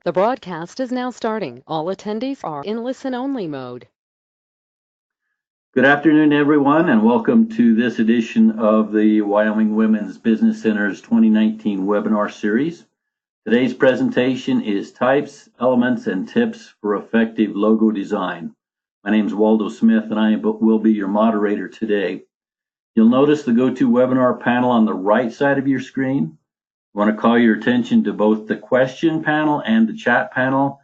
The broadcast is now starting. All attendees are in listen-only mode. Good afternoon, everyone, and welcome to this edition of the Wyoming Women's Business Center's 2019 webinar series. Today's presentation is Types, Elements, and Tips for Effective Logo Design. My name is Waldo Smith, and I will be your moderator today. You'll notice the GoToWebinar panel on the right side of your screen. I want to call your attention to both the question panel and the chat panel.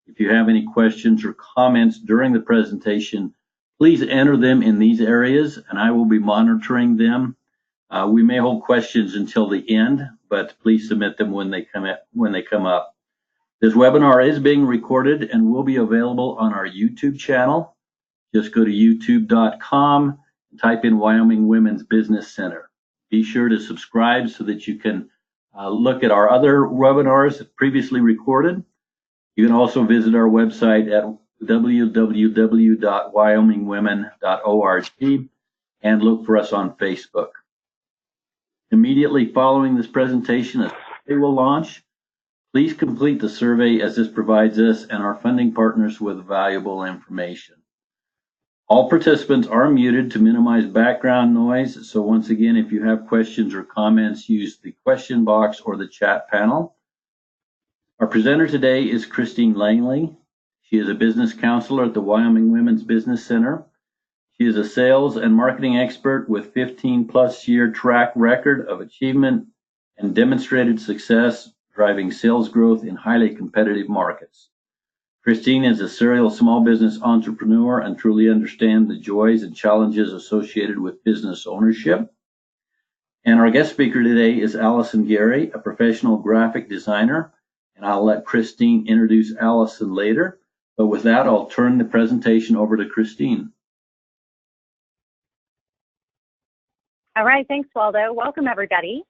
If you have any questions or comments during the presentation, please enter them in these areas and I will be monitoring them. We may hold questions until the end, but please submit them when they come up. This webinar is being recorded and will be available on our YouTube channel. Just go to youtube.com and type in Wyoming Women's Business Center. Be sure to subscribe so that you can look at our other webinars previously recorded. You can also visit our website at www.wyomingwomen.org and look for us on Facebook. Immediately following this presentation, a survey will launch. Please complete the survey as this provides us and our funding partners with valuable information. All participants are muted to minimize background noise. So once again, if you have questions or comments, use the question box or the chat panel. Our presenter today is Christine Langley. She is a business counselor at the Wyoming Women's Business Center. She is a sales and marketing expert with 15+ year track record of achievement and demonstrated success driving sales growth in highly competitive markets. Christine is a serial small business entrepreneur and truly understands the joys and challenges associated with business ownership. And our guest speaker today is Alison Geary, a professional graphic designer. And I'll let Christine introduce Alison later. But with that, I'll turn the presentation over to Christine. All right, thanks, Waldo. Welcome, everybody.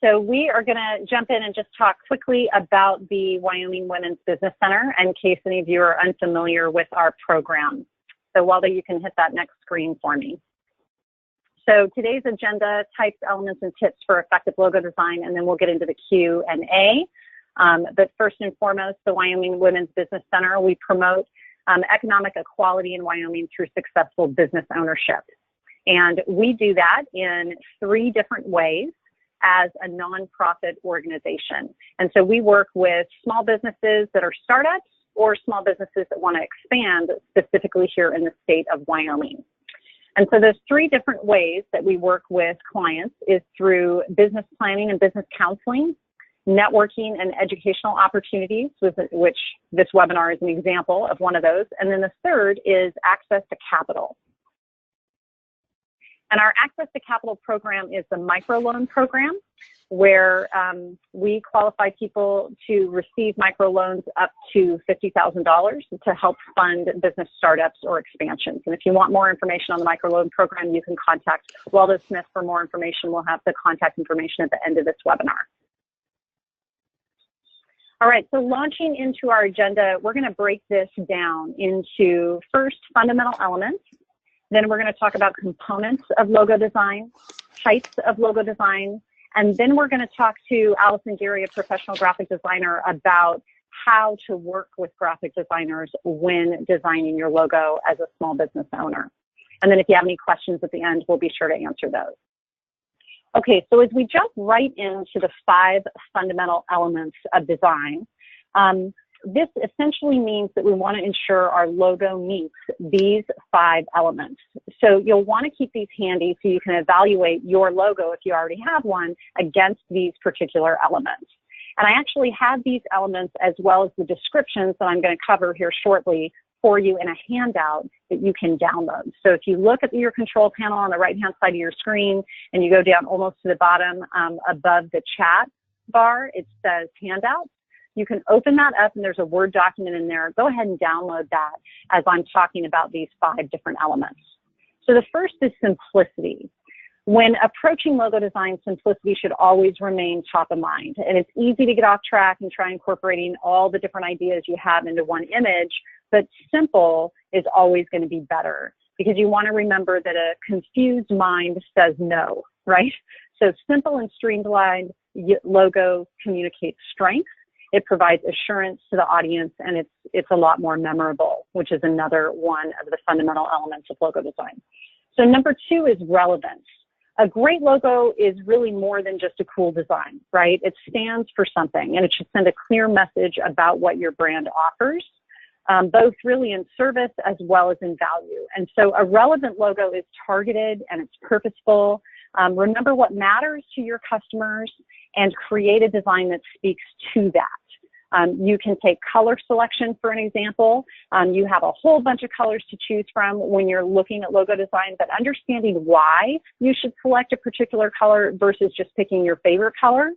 So we are going to jump in and just talk quickly about the Wyoming Women's Business Center in case any of you are unfamiliar with our program. So Waldo, you can hit that next screen for me. So today's agenda, types, elements, and tips for effective logo design, and then we'll get into the Q&A. But first and foremost, the Wyoming Women's Business Center, we promote economic equality in Wyoming through successful business ownership. And we do that in 3 different ways as a nonprofit organization. And so we work with small businesses that are startups or small businesses that want to expand specifically here in the state of Wyoming. And so those 3 different ways that we work with clients is through business planning and business counseling, networking and educational opportunities, which this webinar is an example of one of those. And then the third is access to capital. And our access to capital program is the microloan program, where we qualify people to receive microloans up to $50,000 to help fund business startups or expansions. And if you want more information on the microloan program, you can contact Waldo Smith for more information. We'll have the contact information at the end of this webinar. All right, so launching into our agenda, we're going to break this down into first fundamental elements. Then we're going to talk about components of logo design, types of logo design, and then we're going to talk to Alison Geary, a professional graphic designer, about how to work with graphic designers when designing your logo as a small business owner. And then if you have any questions at the end, we'll be sure to answer those. Okay, so as we jump right into the 5 fundamental elements of design, this essentially means that we want to ensure our logo meets these 5 elements. So you'll want to keep these handy so you can evaluate your logo, if you already have one, against these particular elements. And I actually have these elements as well as the descriptions that I'm going to cover here shortly for you in a handout that you can download. So if you look at your control panel on the right-hand side of your screen and you go down almost to the bottom above the chat bar, it says handouts. You can open that up and there's a Word document in there. Go ahead and download that as I'm talking about these 5 different elements. So the first is simplicity. When approaching logo design, simplicity should always remain top of mind. And it's easy to get off track and try incorporating all the different ideas you have into one image, but simple is always going to be better because you want to remember that a confused mind says no, right? So simple and streamlined logo communicates strength. It provides assurance to the audience, and it's a lot more memorable, which is another one of the fundamental elements of logo design. So number 2 is relevance. A great logo is really more than just a cool design, right? It stands for something, and it should send a clear message about what your brand offers, both really in service as well as in value. And so a relevant logo is targeted and it's purposeful. Remember what matters to your customers and create a design that speaks to that. You can take color selection for an example. You have a whole bunch of colors to choose from when you're looking at logo design, but understanding why you should select a particular color versus just picking your favorite color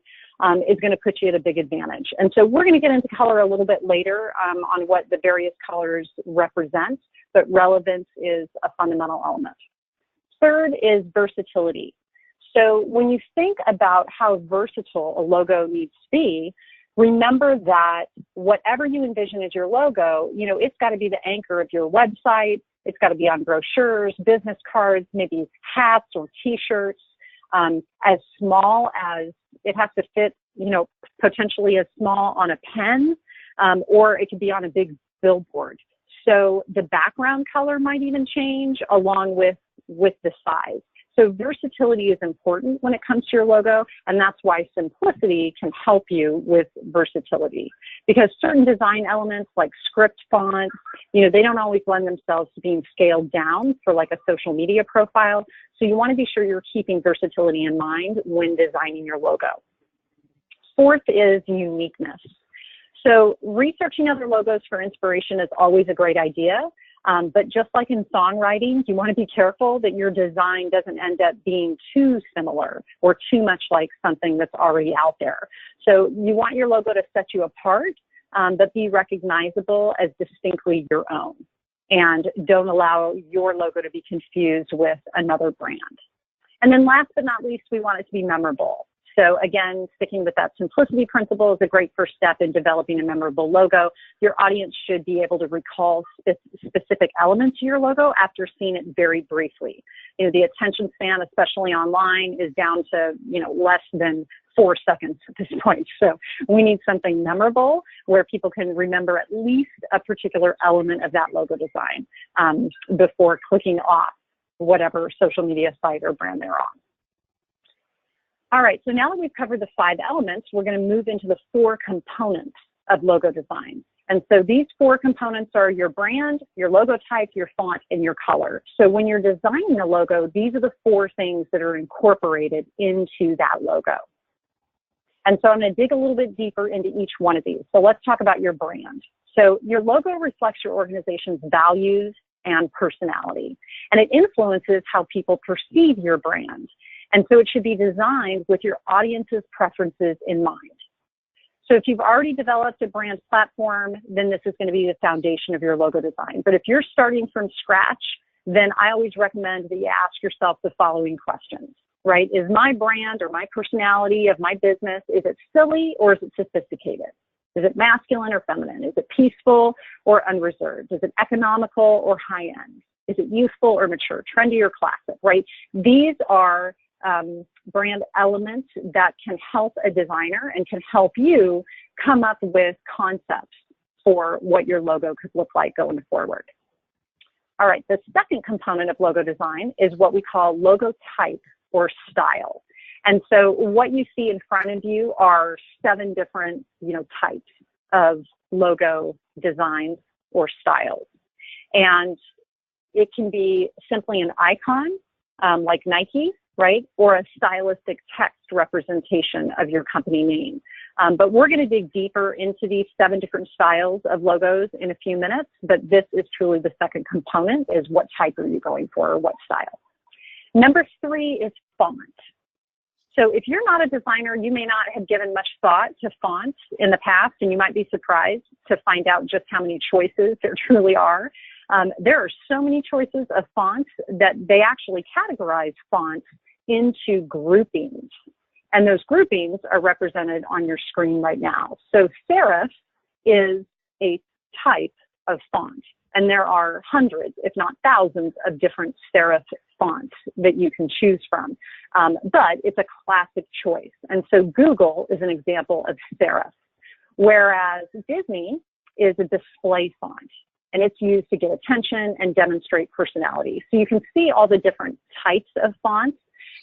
is going to put you at a big advantage. And so we're going to get into color a little bit later on what the various colors represent, but relevance is a fundamental element. Third is versatility. So when you think about how versatile a logo needs to be, remember that whatever you envision as your logo, you know, it's got to be the anchor of your website. It's got to be on brochures, business cards, maybe hats or t-shirts, as small as it has to fit, you know, potentially as small on a pen, or it could be on a big billboard. So the background color might even change along with the size. So versatility is important when it comes to your logo, and that's why simplicity can help you with versatility. Because certain design elements like script fonts, you know, they don't always lend themselves to being scaled down for like a social media profile. So you want to be sure you're keeping versatility in mind when designing your logo. Fourth is uniqueness. So researching other logos for inspiration is always a great idea. But just like in songwriting, you want to be careful that your design doesn't end up being too similar or too much like something that's already out there. So you want your logo to set you apart, but be recognizable as distinctly your own. And don't allow your logo to be confused with another brand. And then last but not least, we want it to be memorable. So again, sticking with that simplicity principle is a great first step in developing a memorable logo. Your audience should be able to recall specific elements of your logo after seeing it very briefly. You know, the attention span, especially online, is down to, you know, less than 4 seconds at this point. So we need something memorable where people can remember at least a particular element of that logo design before clicking off whatever social media site or brand they're on. All right, so now that we've covered the 5 elements, we're going to move into the 4 components of logo design. And so these 4 components are your brand, your logo type, your font, and your color. So when you're designing a logo, these are the 4 things that are incorporated into that logo. And so I'm going to dig a little bit deeper into each one of these. So let's talk about your brand. So your logo reflects your organization's values and personality, and it influences how people perceive your brand. And so it should be designed with your audience's preferences in mind. So if you've already developed a brand platform, then this is going to be the foundation of your logo design. But if you're starting from scratch, then I always recommend that you ask yourself the following questions, right? Is my brand or my personality of my business, is it silly or is it sophisticated? Is it masculine or feminine? Is it peaceful or unreserved? Is it economical or high-end? Is it youthful or mature, trendy or classic, right? These are brand elements that can help a designer and can help you come up with concepts for what your logo could look like going forward. All right, the second component of logo design is what we call logo type or style. And so what you see in front of you are 7 different, types of logo designs or styles. And it can be simply an icon like Nike, right? Or a stylistic text representation of your company name. But we're going to dig deeper into these 7 different styles of logos in a few minutes, but this is truly the second component, is what type are you going for, or what style. Number 3 is font. So if you're not a designer, you may not have given much thought to fonts in the past, and you might be surprised to find out just how many choices there truly are. There are so many choices of fonts that they actually categorize fonts into groupings. And those groupings are represented on your screen right now. So serif is a type of font, and there are hundreds, if not thousands, of different serif fonts that you can choose from. But it's a classic choice. And so Google is an example of serif. whereas Disney is a display font, and it's used to get attention and demonstrate personality. So you can see all the different types of fonts,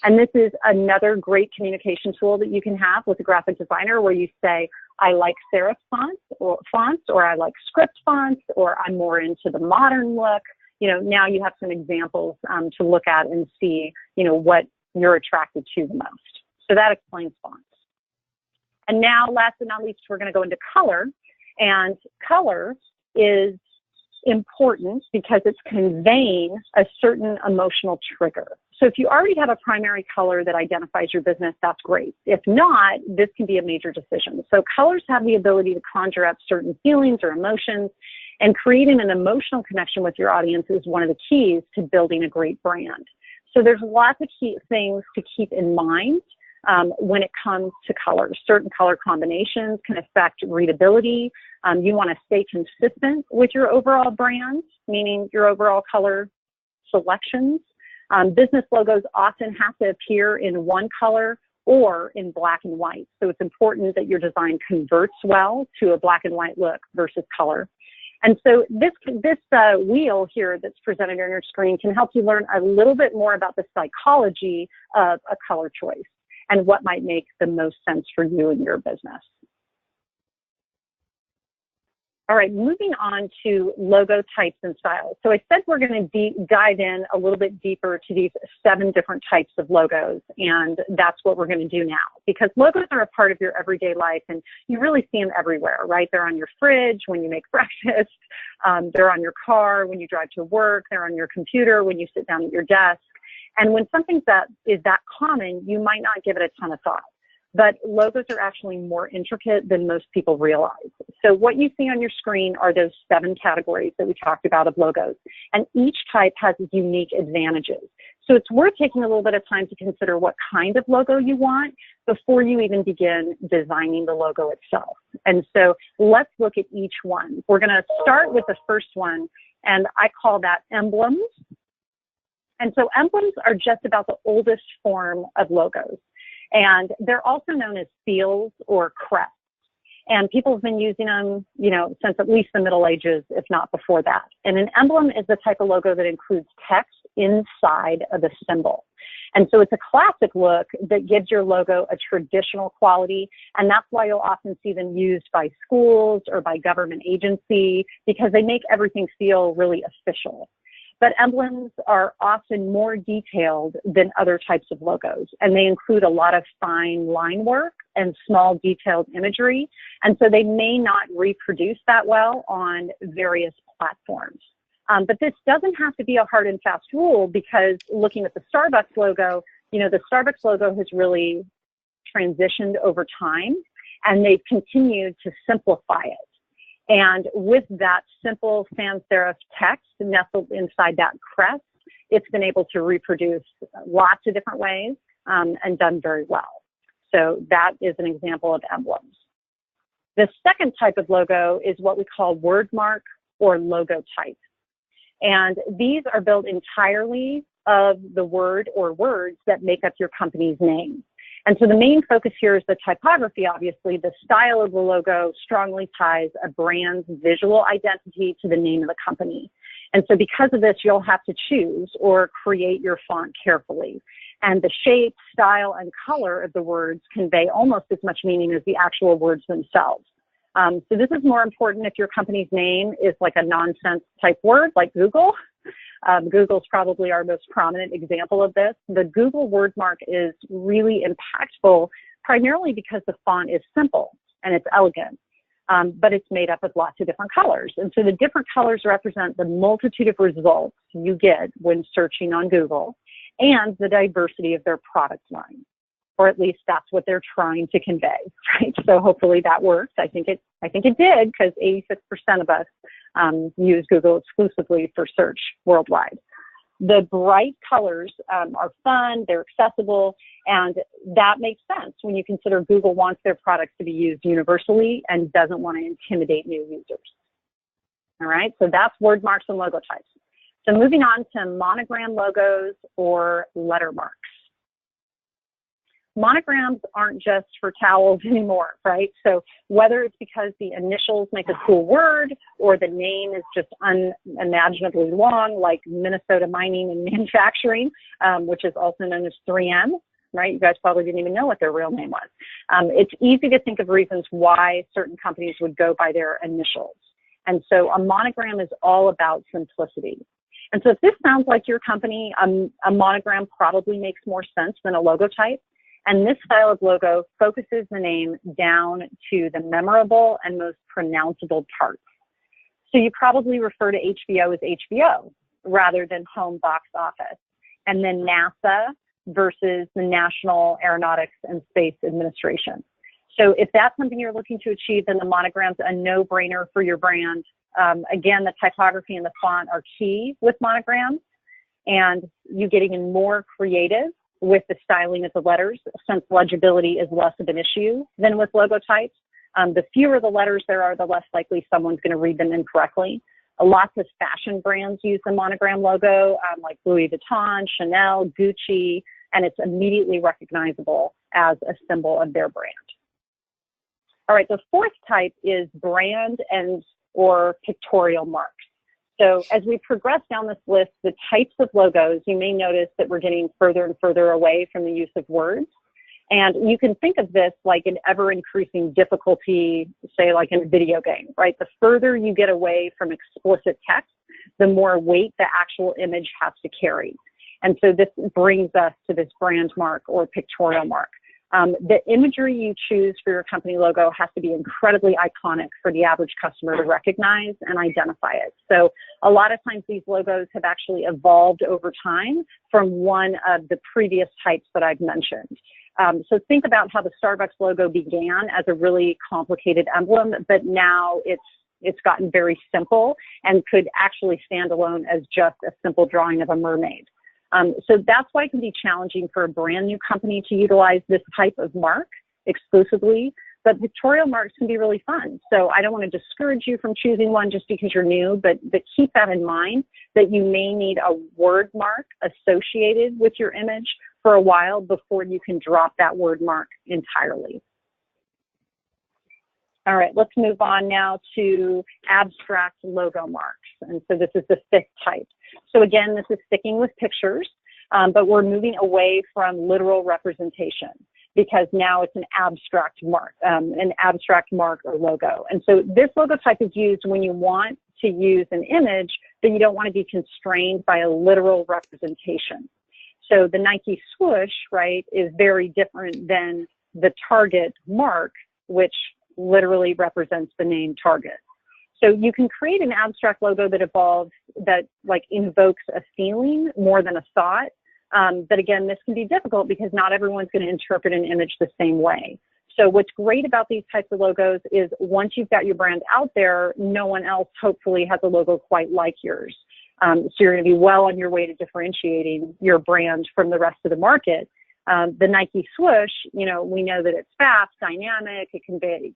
and this is another great communication tool that you can have with a graphic designer, where you say, I like serif fonts, or I like script fonts, or I'm more into the modern look. You know, now you have some examples to look at and see, you know, what you're attracted to the most. So that explains fonts. And now, last but not least, we're going to go into color. And color is important because it's conveying a certain emotional trigger. So if you already have a primary color that identifies your business, that's great. If not, this can be a major decision. So colors have the ability to conjure up certain feelings or emotions, and creating an emotional connection with your audience is one of the keys to building a great brand. So there's lots of key things to keep in mind when it comes to colors. Certain color combinations can affect readability. You want to stay consistent with your overall brand, meaning your overall color selections. Business logos often have to appear in one color or in black and white. So it's important that your design converts well to a black and white look versus color. And so this wheel here that's presented on your screen can help you learn a little bit more about the psychology of a color choice and what might make the most sense for you and your business. All right, moving on to logo types and styles. So I said we're going to dive in a little bit deeper to these 7 different types of logos, and that's what we're going to do now, because logos are a part of your everyday life, and you really see them everywhere, right? They're on your fridge when you make breakfast, they're on your car when you drive to work, they're on your computer when you sit down at your desk. And when something that is that common, you might not give it a ton of thought. But logos are actually more intricate than most people realize. So what you see on your screen are those 7 categories that we talked about of logos. And each type has unique advantages. So it's worth taking a little bit of time to consider what kind of logo you want before you even begin designing the logo itself. And so let's look at each one. We're going to start with the first one, and I call that emblems. And so emblems are just about the oldest form of logos. And they're also known as seals or crests. And people have been using them, you know, since at least the Middle Ages, if not before that. And an emblem is the type of logo that includes text inside of the symbol. And so it's a classic look that gives your logo a traditional quality. And that's why you'll often see them used by schools or by government agency, because they make everything feel really official. But emblems are often more detailed than other types of logos, and they include a lot of fine line work and small detailed imagery, and so they may not reproduce that well on various platforms. But this doesn't have to be a hard and fast rule, because looking at the Starbucks logo, you know, the Starbucks logo has really transitioned over time, and they've continued to simplify it. And with that simple sans serif text nestled inside that crest, it's been able to reproduce lots of different ways and done very well. So that is an example of emblems. The second type of logo is what we call word mark or logo type. And these are built entirely of the word or words that make up your company's name. And so the main focus here is the typography, obviously. The style of the logo strongly ties a brand's visual identity to the name of the company. And so because of this, you'll have to choose or create your font carefully. And the shape, style, and color of the words convey almost as much meaning as the actual words themselves. So this is more important if your company's name is like a nonsense type word like Google. Google's probably our most prominent example of this. The Google word mark is really impactful, primarily because the font is simple and it's elegant, but it's made up of lots of different colors. And so the different colors represent the multitude of results you get when searching on Google and the diversity of their product line, or at least that's what they're trying to convey, right? So hopefully that worked. I think it did, because 86% of us use Google exclusively for search worldwide. The bright colors are fun, they're accessible, and that makes sense when you consider Google wants their products to be used universally and doesn't want to intimidate new users. All right, so that's word marks and logo types. So moving on to monogram logos or letter marks. monograms aren't just for towels anymore, right? So whether it's because the initials make a cool word or the name is just unimaginably long, like Minnesota Mining and Manufacturing, which is also known as 3M, right? You guys probably didn't even know what their real name was. It's easy to think of reasons why certain companies would go by their initials. And so a monogram is all about simplicity. And so if this sounds like your company, a monogram probably makes more sense than a logo type. And this style of logo focuses the name down to the memorable and most pronounceable parts. So you probably refer to HBO as HBO rather than home box office. And then NASA versus the National Aeronautics and Space Administration. So if that's something you're looking to achieve, then the monogram's a no-brainer for your brand. Again, the typography and the font are key with monograms, and you get even more creative with the styling of the letters, since legibility is less of an issue than with logo types. The fewer the letters there are, the less likely someone's going to read them incorrectly. Lots of fashion brands use the monogram logo, like Louis Vuitton, Chanel, Gucci, and it's immediately recognizable as a symbol of their brand. All right, the fourth type is brand and or pictorial marks. So as we progress down this list, the types of logos, you may notice that we're getting further and further away from the use of words. And you can think of this like an ever-increasing difficulty, say like in a video game, right? The further you get away from explicit text, the more weight the actual image has to carry. And so this brings us to this brand mark or pictorial mark. The imagery you choose for your company logo has to be incredibly iconic for the average customer to recognize and identify it. So a lot of times these logos have actually evolved over time from one of the previous types that I've mentioned. So think about how the Starbucks logo began as a really complicated emblem, but now it's gotten very simple and could actually stand alone as just a simple drawing of a mermaid. So that's why it can be challenging for a brand new company to utilize this type of mark exclusively, but pictorial marks can be really fun. So I don't want to discourage you from choosing one just because you're new, but keep that in mind that you may need a word mark associated with your image for a while before you can drop that word mark entirely. All right, let's move on now to abstract logo marks. And so this is the fifth type. So again, this is sticking with pictures, but we're moving away from literal representation because now it's an abstract mark or logo. And so this logo type is used when you want to use an image, but you don't want to be constrained by a literal representation. So the Nike swoosh, right, is very different than the Target mark, which literally represents the name Target. So you can create an abstract logo that like invokes a feeling more than a thought. But again, this can be difficult because not everyone's going to interpret an image the same way. So what's great about these types of logos is once you've got your brand out there, no one else hopefully has a logo quite like yours. So you're going to be well on your way to differentiating your brand from the rest of the market. The Nike swoosh, you know, we know that it's fast, dynamic, it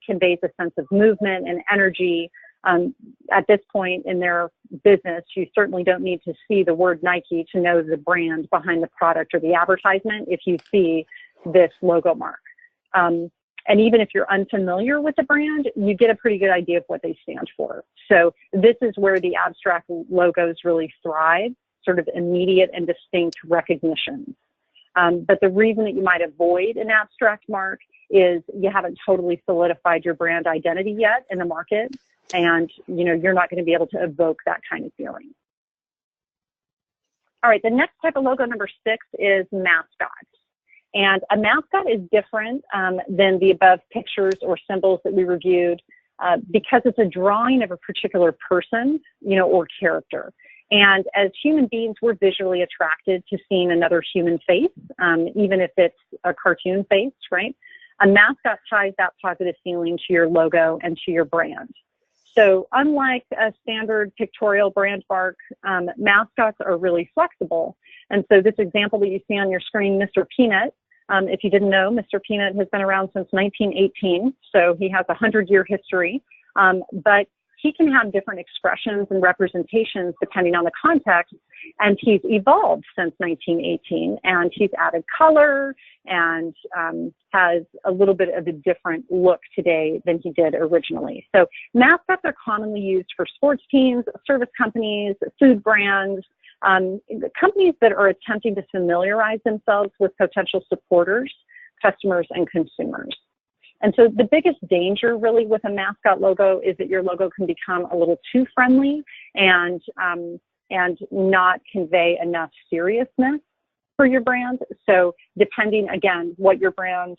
conveys a sense of movement and energy. At this point in their business, you certainly don't need to see the word Nike to know the brand behind the product or the advertisement if you see this logo mark. And even if you're unfamiliar with the brand, you get a pretty good idea of what they stand for. So this is where the abstract logos really thrive, sort of immediate and distinct recognition. But the reason that you might avoid an abstract mark is you haven't totally solidified your brand identity yet in the market, and you know you're not going to be able to evoke that kind of feeling. All right, the next type of logo, number 6, is mascots. And a mascot is different than the above pictures or symbols that we reviewed because it's a drawing of a particular person, you know, or character. And as human beings, we're visually attracted to seeing another human face, even if it's a cartoon face, right? A mascot ties that positive feeling to your logo and to your brand. So unlike a standard pictorial brand mark, mascots are really flexible. And so this example that you see on your screen, Mr. Peanut, if you didn't know, Mr. Peanut has been around since 1918, so he has a 100-year history. But he can have different expressions and representations depending on the context. And he's evolved since 1918, and he's added color and has a little bit of a different look today than he did originally. So mascots are commonly used for sports teams, service companies, food brands, companies that are attempting to familiarize themselves with potential supporters, customers, and consumers. And so the biggest danger really with a mascot logo is that your logo can become a little too friendly and not convey enough seriousness for your brand. So depending, again, what your brand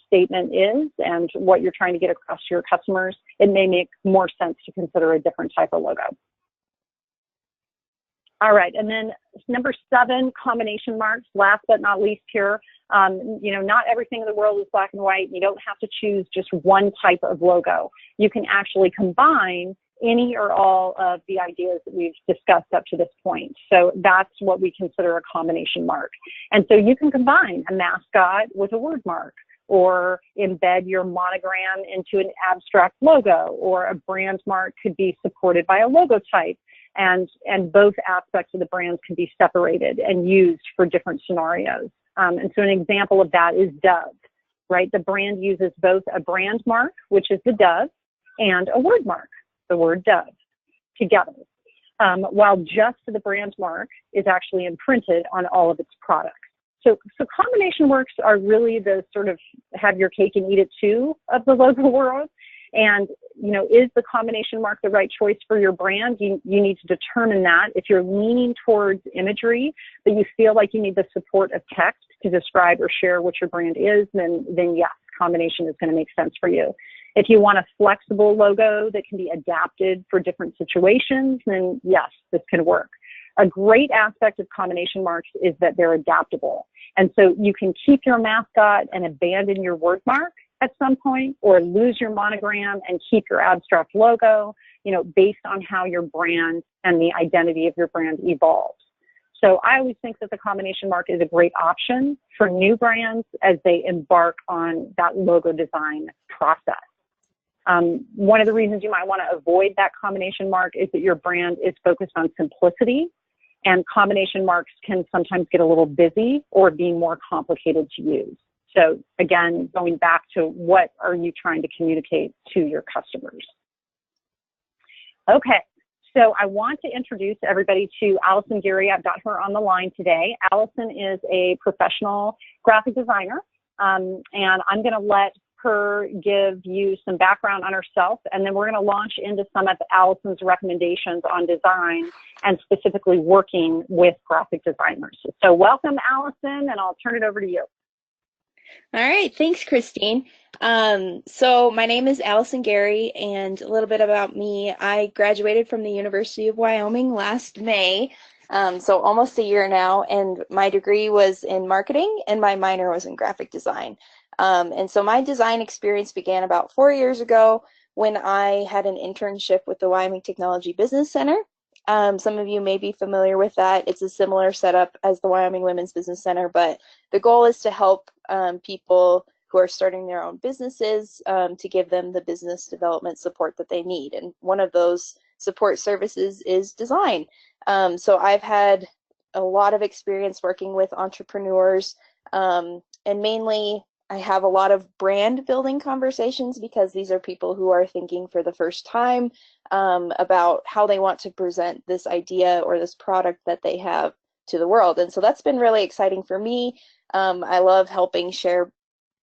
statement is and what you're trying to get across to your customers, it may make more sense to consider a different type of logo. All right, and then number 7, combination marks, last but not least here. You know, not everything in the world is black and white. You don't have to choose just one type of logo. You can actually combine any or all of the ideas that we've discussed up to this point. So that's what we consider a combination mark. And so you can combine a mascot with a word mark, or embed your monogram into an abstract logo, or a brand mark could be supported by a logo type. And both aspects of the brands can be separated and used for different scenarios. And so an example of that is Dove, right? The brand uses both a brand mark, which is the dove, and a word mark, the word Dove, together, while just the brand mark is actually imprinted on all of its products. So combination works are really the sort of have your cake and eat it too of the logo world. And, you know, is the combination mark the right choice for your brand? You need to determine that. If you're leaning towards imagery, but you feel like you need the support of text to describe or share what your brand is, then yes, combination is going to make sense for you. If you want a flexible logo that can be adapted for different situations, then yes, this can work. A great aspect of combination marks is that they're adaptable. And so you can keep your mascot and abandon your word mark at some point, or lose your monogram and keep your abstract logo, you know, based on how your brand and the identity of your brand evolves. So I always think that the combination mark is a great option for new brands as they embark on that logo design process. One of the reasons you might want to avoid that combination mark is that your brand is focused on simplicity, and combination marks can sometimes get a little busy or be more complicated to use. So again, going back to what are you trying to communicate to your customers? Okay, so I want to introduce everybody to Alison Geary. I've got her on the line today. Alison is a professional graphic designer, and I'm going to let her give you some background on herself, and then we're going to launch into some of Alison's recommendations on design and specifically working with graphic designers. So welcome, Alison, and I'll turn it over to you. All right, thanks, Christine. So my name is Alison Geary, and a little bit about me. I graduated from the University of Wyoming last May, so almost a year now, and my degree was in marketing and my minor was in graphic design. And so my design experience began about 4 years ago when I had an internship with the Wyoming Technology Business Center. Some of you may be familiar with that. It's a similar setup as the Wyoming Women's Business Center, but the goal is to help people who are starting their own businesses to give them the business development support that they need. And one of those support services is design. So I've had a lot of experience working with entrepreneurs, and mainly I have a lot of brand building conversations because these are people who are thinking for the first time about how they want to present this idea or this product that they have to the world. And so that's been really exciting for me. I love helping share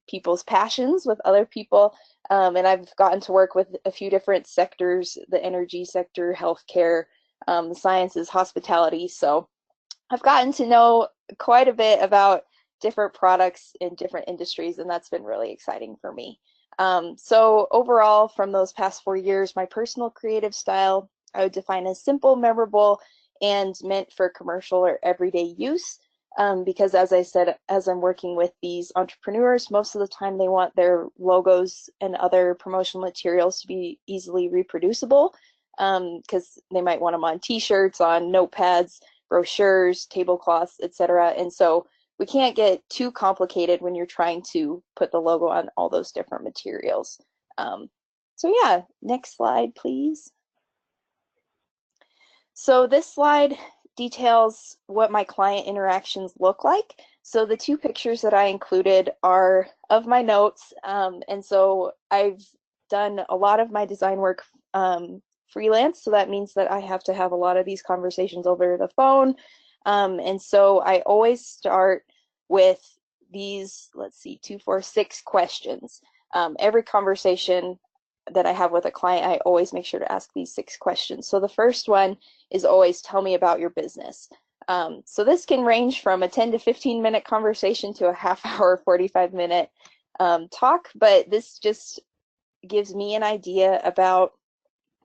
people's passions with other people. And I've gotten to work with a few different sectors, the energy sector, healthcare, the sciences, hospitality. So I've gotten to know quite a bit about different products in different industries, and that's been really exciting for me. So overall, from those past 4 years, my personal creative style, I would define as simple, memorable, and meant for commercial or everyday use. Because as I said, as I'm working with these entrepreneurs, most of the time they want their logos and other promotional materials to be easily reproducible, because they might want them on t-shirts, on notepads, brochures, tablecloths, etc. And so we can't get too complicated when you're trying to put the logo on all those different materials. So yeah, next slide, please. So this slide details what my client interactions look like. So the two pictures that I included are of my notes, and so I've done a lot of my design work freelance, so that means that I have to have a lot of these conversations over the phone, and so I always start with these, let's see, 2, 4, 6 questions. Every conversation that I have with a client, I always make sure to ask these 6 questions. So the first one is always, tell me about your business. So this can range from a 10 to 15 minute conversation to a half hour, 45-minute talk, but this just gives me an idea about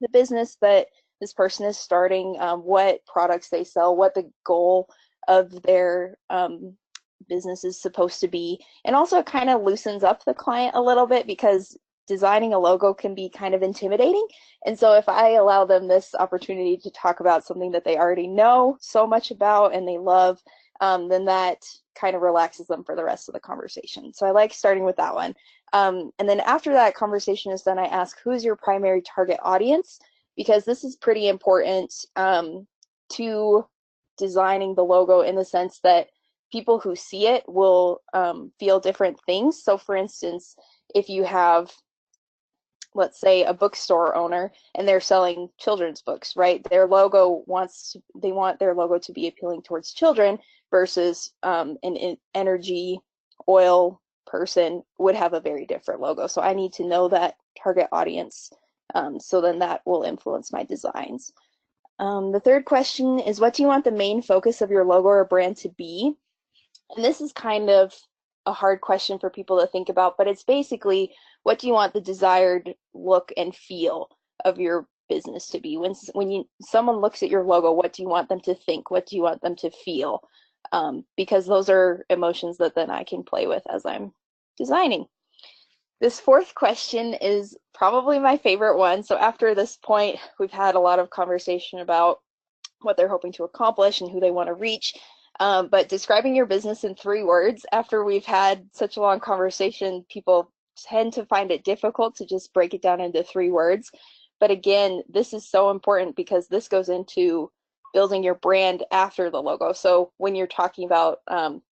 the business that this person is starting, what products they sell, what the goal of their business is supposed to be, and also it kind of loosens up the client a little bit because designing a logo can be kind of intimidating. And so if I allow them this opportunity to talk about something that they already know so much about and they love, then that kind of relaxes them for the rest of the conversation. So I like starting with that one. And then after that conversation is done, I ask, who's your primary target audience? Because this is pretty important to designing the logo in the sense that people who see it will feel different things. So for instance, if you have, let's say, a bookstore owner and they're selling children's books, right? Their logo they want their logo to be appealing towards children versus an energy oil person would have a very different logo. So I need to know that target audience. So then that will influence my designs. The third question is, what do you want the main focus of your logo or brand to be? And this is kind of a hard question for people to think about, but it's basically, what do you want the desired look and feel of your business to be? When someone looks at your logo, what do you want them to think? What do you want them to feel? Because those are emotions that then I can play with as I'm designing. This fourth question is probably my favorite one. So after this point, we've had a lot of conversation about what they're hoping to accomplish and who they want to reach. But describing your business in 3 words, after we've had such a long conversation, people tend to find it difficult to just break it down into 3 words. But again, this is so important because this goes into building your brand after the logo. So when you're talking about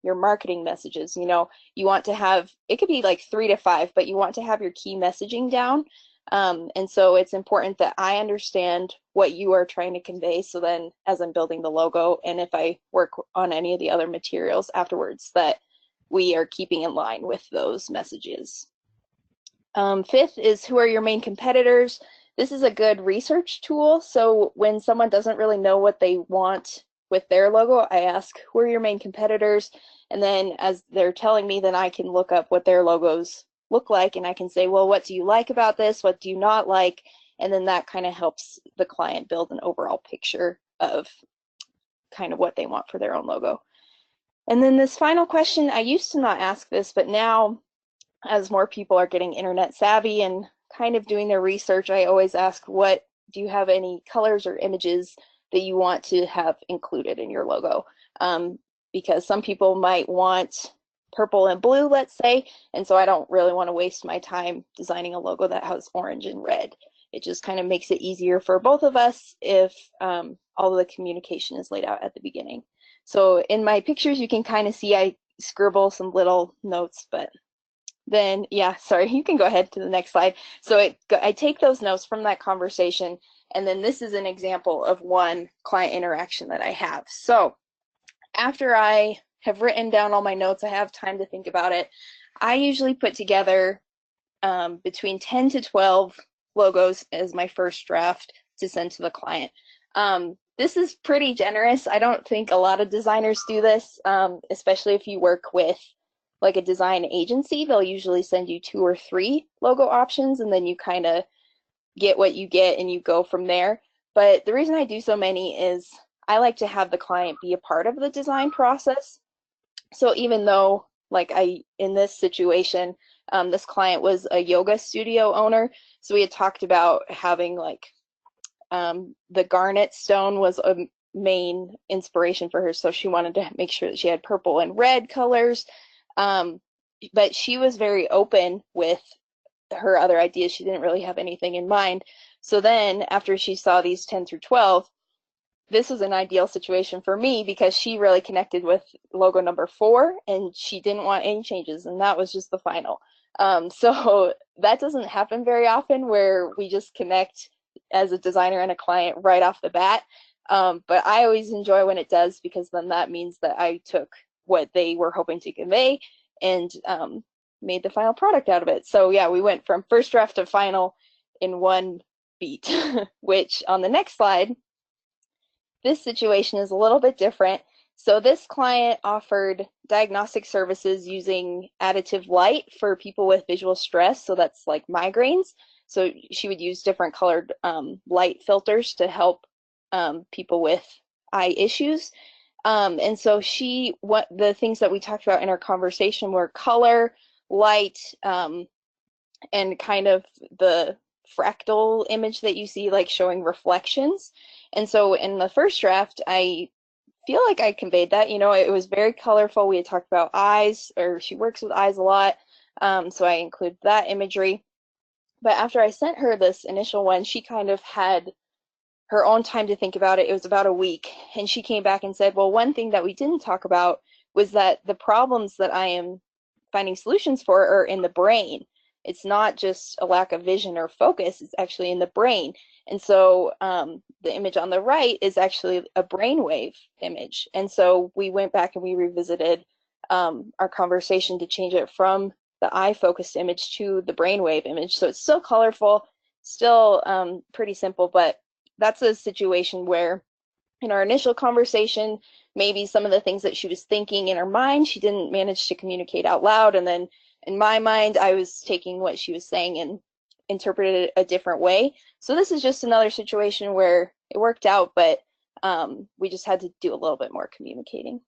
your marketing messages, you want to have, it could be like 3 to 5, but you want to have your key messaging down. And so it's important that I understand what you are trying to convey. So then as I'm building the logo, and if I work on any of the other materials afterwards, that we are keeping in line with those messages. Fifth is, who are your main competitors? This is a good research tool. So when someone doesn't really know what they want with their logo, I ask, who are your main competitors? And then as they're telling me, then I can look up what their logos look like, and I can say, well, what do you like about this? What do you not like? And then that kind of helps the client build an overall picture of kind of what they want for their own logo. And then this final question, I used to not ask this, but now as more people are getting internet savvy and kind of doing their research, I always ask, do you have any colors or images that you want to have included in your logo? Because some people might want purple and blue, let's say, and so I don't really want to waste my time designing a logo that has orange and red. It just kind of makes it easier for both of us if all of the communication is laid out at the beginning. So in my pictures, you can kind of see I scribble some little notes, but then, yeah, sorry, you can go ahead to the next slide. So I take those notes from that conversation, and then this is an example of one client interaction that I have. So after I have written down all my notes, I have time to think about it. I usually put together between 10 to 12 logos as my first draft to send to the client. This is pretty generous. I don't think a lot of designers do this, especially if you work with like a design agency. They'll usually send you 2 or 3 logo options, and then you kind of get what you get and you go from there. But the reason I do so many is I like to have the client be a part of the design process. So even though, like in this situation, this client was a yoga studio owner, so we had talked about having like the garnet stone was a main inspiration for her, so she wanted to make sure that she had purple and red colors. But she was very open with her other ideas. She didn't really have anything in mind. So then after she saw these 10 through 12, this was an ideal situation for me because she really connected with logo number 4 and she didn't want any changes, and that was just the final. So that doesn't happen very often where we just connect as a designer and a client right off the bat. But I always enjoy when it does, because then that means that I took what they were hoping to convey and made the final product out of it. So yeah, we went from first draft to final in one beat, which on the next slide, this situation is a little bit different. So this client offered diagnostic services using additive light for people with visual stress. So that's like migraines. So she would use different colored light filters to help people with eye issues. And so what the things that we talked about in our conversation were color, light, and kind of the fractal image that you see, like showing reflections. And so in the first draft, I feel like I conveyed that. You know, it was very colorful. We had talked about eyes, or she works with eyes a lot, so I include that imagery. But after I sent her this initial one, she kind of had her own time to think about it. It was about a week, and she came back and said, well, one thing that we didn't talk about was that the problems that I am finding solutions for are in the brain. It's not just a lack of vision or focus, it's actually in the brain. And so the image on the right is actually a brainwave image. And so we went back and we revisited our conversation to change it from the eye focused image to the brainwave image. So it's still colorful, still pretty simple, but that's a situation where in our initial conversation, maybe some of the things that she was thinking in her mind, she didn't manage to communicate out loud. And then in my mind, I was taking what she was saying and interpreted it a different way. So this is just another situation where it worked out, but we just had to do a little bit more communicating.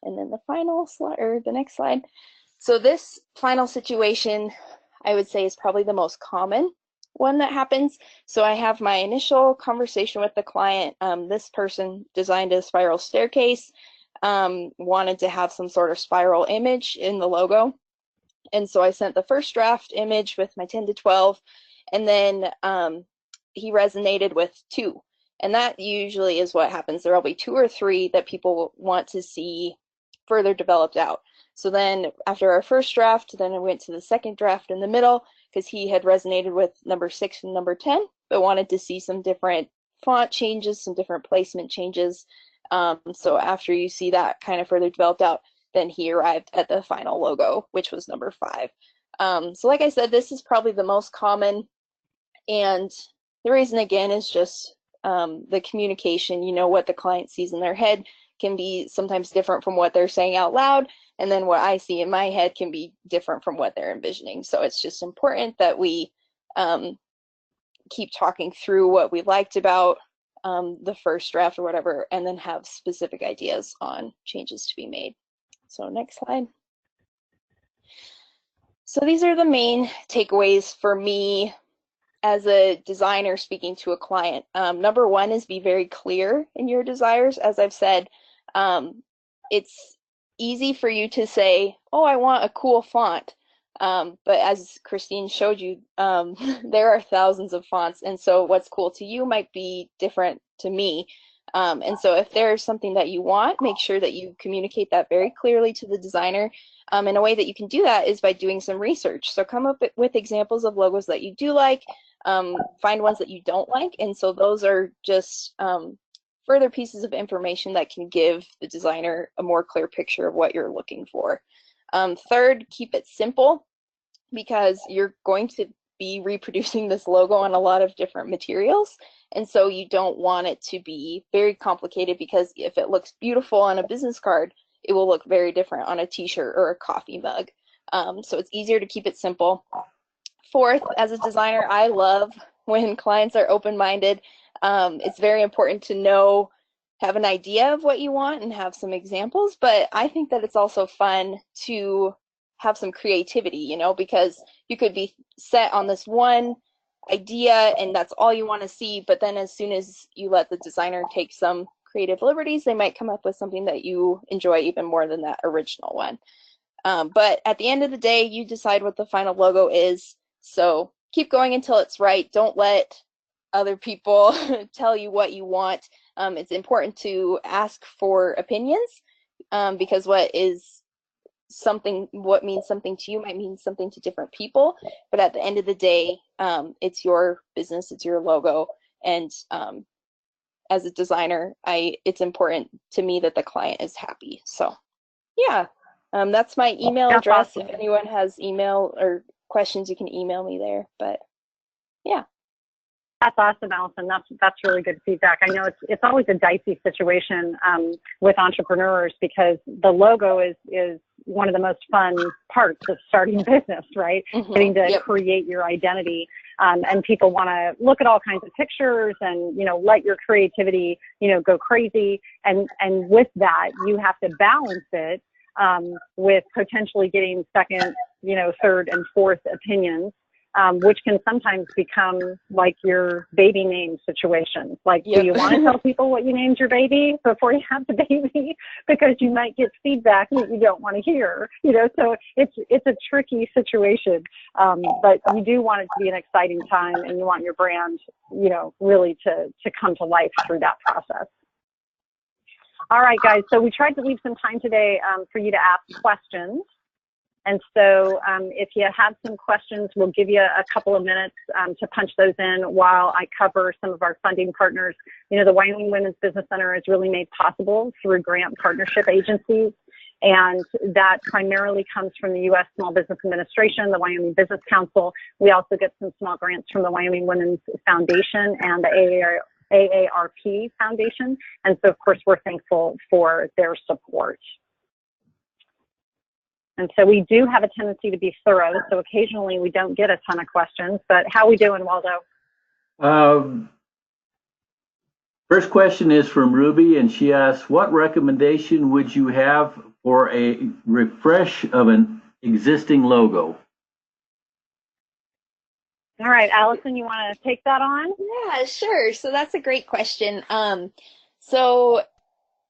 And then the final slide, or the next slide. So this final situation, I would say, is probably the most common one that happens. So I have my initial conversation with the client. This person designed a spiral staircase, wanted to have some sort of spiral image in the logo. And so I sent the first draft image with my 10 to 12, and then he resonated with 2. And that usually is what happens. There will be 2 or 3 that people want to see further developed out. So then after our first draft, then I went to the second draft in the middle, because he had resonated with number 6 and number 10, but wanted to see some different font changes, some different placement changes. So after you see that kind of further developed out, then he arrived at the final logo, which was number 5. So like I said, this is probably the most common. And the reason, again, is just the communication. You know, what the client sees in their head can be sometimes different from what they're saying out loud. And then what I see in my head can be different from what they're envisioning. So it's just important that we keep talking through what we liked about the first draft or whatever, and then have specific ideas on changes to be made. So next slide. So these are the main takeaways for me as a designer speaking to a client. Number 1 is be very clear in your desires. As I've said, it's easy for you to say, oh, I want a cool font. But as Christine showed you, there are thousands of fonts. And so what's cool to you might be different to me. And so if there's something that you want, make sure that you communicate that very clearly to the designer. And a way that you can do that is by doing some research. So come up with examples of logos that you do like, find ones that you don't like. And so those are just further pieces of information that can give the designer a more clear picture of what you're looking for. Third, keep it simple, because you're going to be reproducing this logo on a lot of different materials. And so you don't want it to be very complicated, because if it looks beautiful on a business card, it will look very different on a t-shirt or a coffee mug. So it's easier to keep it simple. Fourth, as a designer, I love when clients are open-minded. It's very important to have an idea of what you want and have some examples, but I think that it's also fun to have some creativity, you know, because you could be set on this one idea and that's all you want to see, but then as soon as you let the designer take some creative liberties, they might come up with something that you enjoy even more than that original one. But at the end of the day, you decide what the final logo is. So keep going until it's right. Don't let other people tell you what you want. It's important to ask for opinions, because what means something to you might mean something to different people. But at the end of the day, it's your business, it's your logo, and as a designer, it's important to me that the client is happy. So yeah, that's my email That's address. awesome. If anyone has email or questions, you can email me there. But yeah. That's awesome, Allison. That's really good feedback. I know it's always a dicey situation with entrepreneurs, because the logo is one of the most fun parts of starting business, right? Mm-hmm. Getting to Yep. create your identity, and people want to look at all kinds of pictures and let your creativity go crazy. And with that, you have to balance it with potentially getting second, third, and fourth opinions. Which can sometimes become like your baby name situation. Like, Yep. Do you want to tell people what you named your baby before you have the baby? Because you might get feedback that you don't want to hear, so it's a tricky situation. But you do want it to be an exciting time, and you want your brand, really to come to life through that process. All right, guys. So we tried to leave some time today for you to ask questions. And so if you have some questions, we'll give you a couple of minutes to punch those in while I cover some of our funding partners. The Wyoming Women's Business Center is really made possible through grant partnership agencies, and that primarily comes from the U.S. Small Business Administration, the Wyoming Business Council. We also get some small grants from the Wyoming Women's Foundation and the AARP Foundation. And so, of course, we're thankful for their support. And so we do have a tendency to be thorough, so occasionally we don't get a ton of questions. But how are we doing, Waldo? First question is from Ruby, and she asks, what recommendation would you have for a refresh of an existing logo? All right, Allison, you want to take that on? Yeah, sure. So that's a great question. So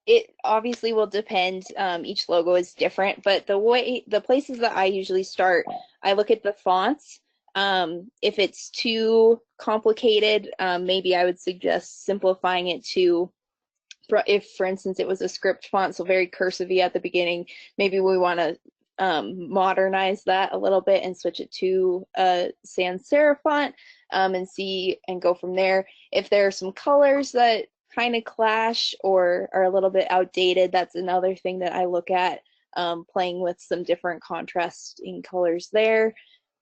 it obviously will depend. Each logo is different, but the places that I usually start, I look at the fonts. If it's too complicated, maybe I would suggest simplifying it to, if for instance it was a script font, so very cursive-y at the beginning, maybe we want to modernize that a little bit and switch it to a sans serif font, and go from there. If there are some colors that kind of clash or are a little bit outdated, that's another thing that I look at, playing with some different contrasting colors there.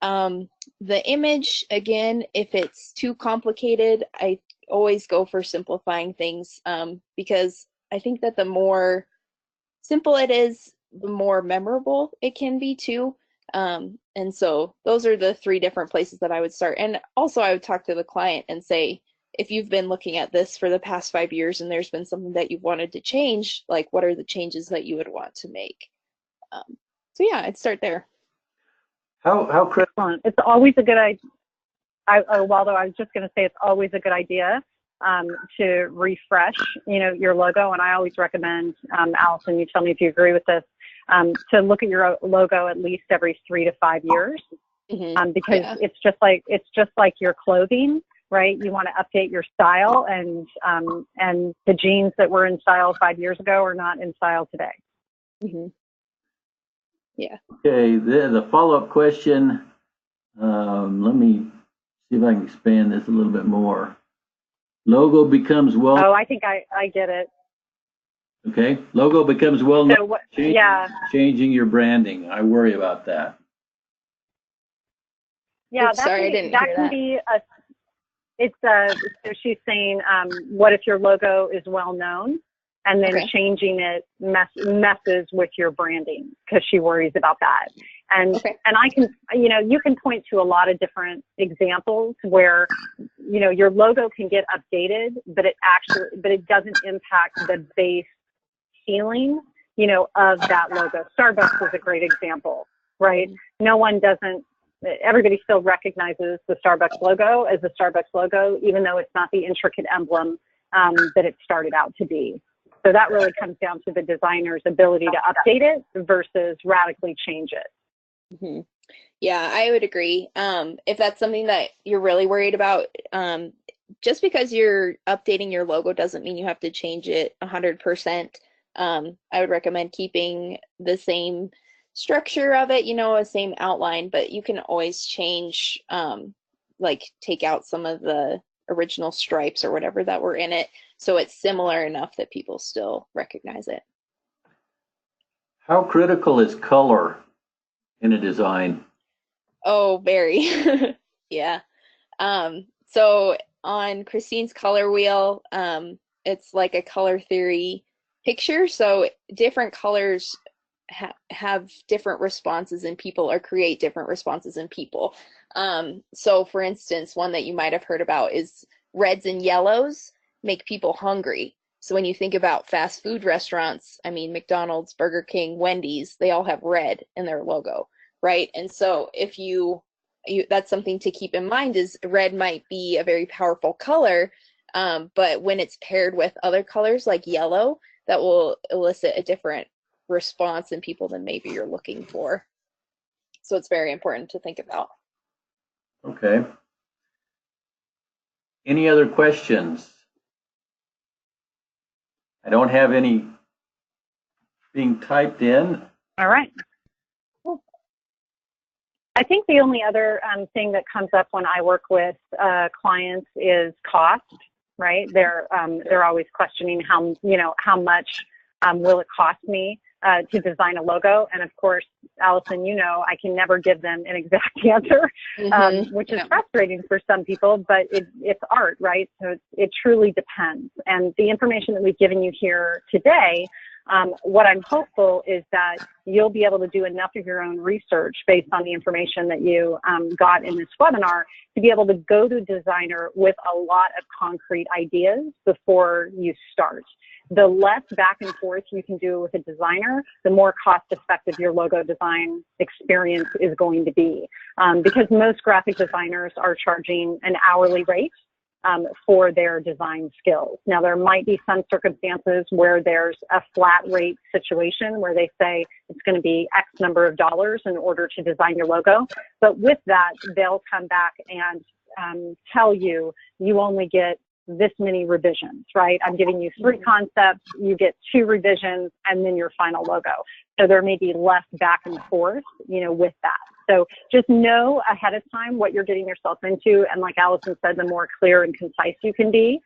The image, again, if it's too complicated, I always go for simplifying things, because I think that the more simple it is, the more memorable it can be too. And so those are the three different places that I would start. And also I would talk to the client and say, if you've been looking at this for the past 5 years and there's been something that you've wanted to change, like what are the changes that you would want to make? So yeah, I'd start there. How Excellent. It's always a good idea. Waldo, I was just going to say it's always a good idea to refresh, your logo. And I always recommend, Allison, you tell me if you agree with this, to look at your logo at least every 3 to 5 years, because Yeah. it's just like your clothing. Right, you want to update your style, and the jeans that were in style 5 years ago are not in style today. Yeah. Okay, the follow-up question. Let me see if I can expand this a little bit more. Logo becomes well. Oh, I think I get it. Okay, logo becomes well known. So what? Yeah. Changing your branding. I worry about that. Yeah, Oops, sorry, I didn't that hear can that. be a. So she's saying, what if your logo is well known, and then Okay. changing it messes with your branding, because she worries about that. And Okay. and I can, you can point to a lot of different examples where, your logo can get updated, but it doesn't impact the base feeling, of that logo. Starbucks is a great example, right? Everybody still recognizes the Starbucks logo as the Starbucks logo, even though it's not the intricate emblem that it started out to be. So that really comes down to the designer's ability to update it versus radically change it. Yeah, I would agree. If that's something that you're really worried about, just because you're updating your logo doesn't mean you have to change it 100%. I would recommend keeping the same structure of it, a same outline, but you can always change, like take out some of the original stripes or whatever that were in it, so it's similar enough that people still recognize it. How critical is color in a design? Oh, very. Yeah. So on Christine's color wheel, it's like a color theory picture. So different colors have different responses in people or create different responses in people. So for instance, one that you might have heard about is reds and yellows make people hungry. So when you think about fast food restaurants, I mean, McDonald's, Burger King, Wendy's, they all have red in their logo, right? And so if that's something to keep in mind, is red might be a very powerful color, but when it's paired with other colors like yellow, that will elicit a different response in people than maybe you're looking for. So it's very important to think about. Okay. Any other questions? I don't have any being typed in. All right. I think the only other thing that comes up when I work with clients is cost, right? They're always questioning how much will it cost me to design a logo, and of course, Allison, I can never give them an exact answer, which is frustrating for some people, but it's art, right? So it truly depends. And the information that we've given you here today, what I'm hopeful is that you'll be able to do enough of your own research based on the information that you got in this webinar to be able to go to a designer with a lot of concrete ideas before you start. The less back and forth you can do with a designer, the more cost-effective your logo design experience is going to be. Because most graphic designers are charging an hourly rate for their design skills. Now, there might be some circumstances where there's a flat rate situation where they say it's going to be X number of dollars in order to design your logo. But with that, they'll come back and tell you, you only get this many revisions, right? I'm giving you 3 concepts, you get 2 revisions, and then your final logo. So there may be less back and forth, with that. So just know ahead of time what you're getting yourself into. And like Allison said, the more clear and concise you can be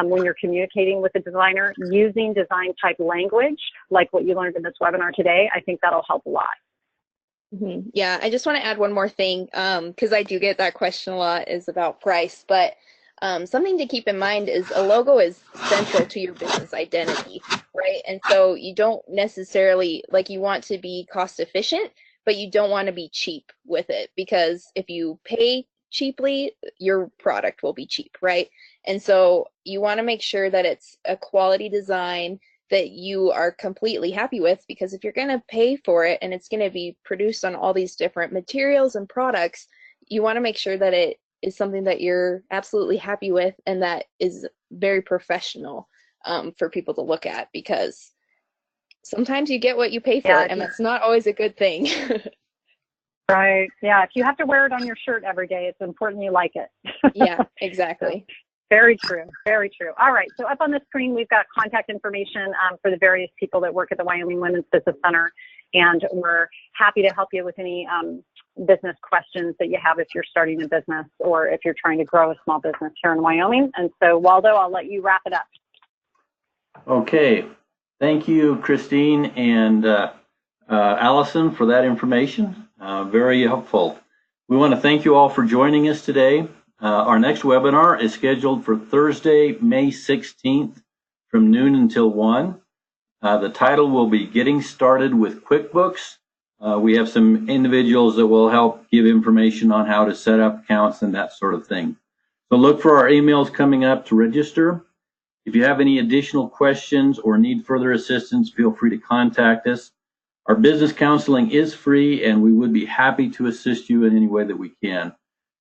when you're communicating with a designer, using design type language, like what you learned in this webinar today, I think that'll help a lot. Yeah, I just want to add one more thing, because I do get that question a lot, is about price. But something to keep in mind is a logo is central to your business identity, right? And so you don't necessarily, you want to be cost efficient, but you don't want to be cheap with it, because if you pay cheaply, your product will be cheap, right? And so you want to make sure that it's a quality design that you are completely happy with, because if you're going to pay for it and it's going to be produced on all these different materials and products, you want to make sure that it is something that you're absolutely happy with and that is very professional for people to look at, because sometimes you get what you pay for, and that's not always a good thing. Right. Yeah. If you have to wear it on your shirt every day, it's important you like it. Yeah, exactly. Very true. Very true. All right. So up on the screen, we've got contact information for the various people that work at the Wyoming Women's Business Center. And we're happy to help you with any business questions that you have if you're starting a business or if you're trying to grow a small business here in Wyoming. And so, Waldo, I'll let you wrap it up. Okay. Thank you, Christine and Allison, for that information. Very helpful. We want to thank you all for joining us today. Our next webinar is scheduled for Thursday, May 16th from noon until 1. The title will be Getting Started with QuickBooks. We have some individuals that will help give information on how to set up accounts and that sort of thing. So look for our emails coming up to register. If you have any additional questions or need further assistance, feel free to contact us. Our business counseling is free, and we would be happy to assist you in any way that we can.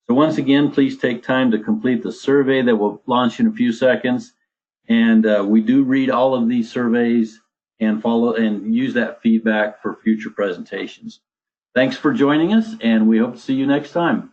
So once again, please take time to complete the survey that will launch in a few seconds. And we do read all of these surveys and follow and use that feedback for future presentations. Thanks for joining us, and we hope to see you next time.